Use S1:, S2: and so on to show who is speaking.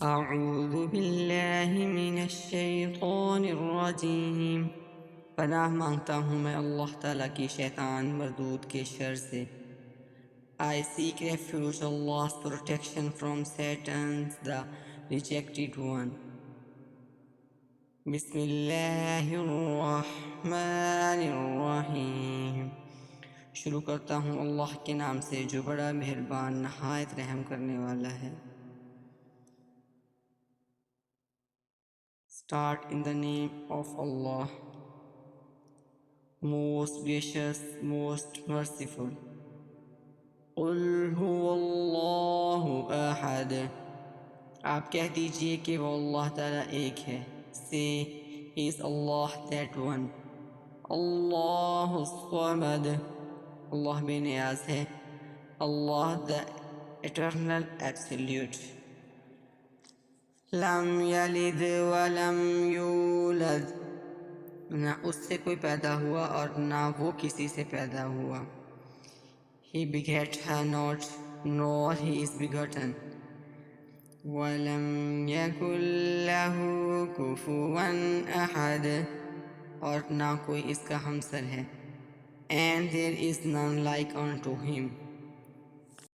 S1: اعوذ باللہ من الشیطان الرجیم، پناہ مانگتا ہوں میں اللہ تعالیٰ کی شیطان مردود کے شر سے۔ I seek refuge Allah's protection from Satan the rejected one۔ بسم اللہ الرحمن الرحیم، شروع کرتا ہوں اللہ کے نام سے جو بڑا مہربان نہایت رحم کرنے والا ہے۔ Start in the name of Allah, most gracious, most merciful۔ قل هو اللہ احد، آپ کہہ دیجئے کہ وہ اللہ تعالیٰ ایک ہے۔ Say, He is Allah that one۔ اللہ الصمد، اللہ بے نیاز ہے۔ اللہ the eternal absolute۔ لم یلد ولم یولد، نہ اس سے کوئی پیدا ہوا اور نہ وہ کسی سے پیدا ہوا۔ He begat her not, nor he is begotten۔ وَلَمْ يَكُنْ لَهُ كُفُوًا أَحَدٌ، اور نہ کوئی اس کا ہمسر ہے۔ And there is none like unto him۔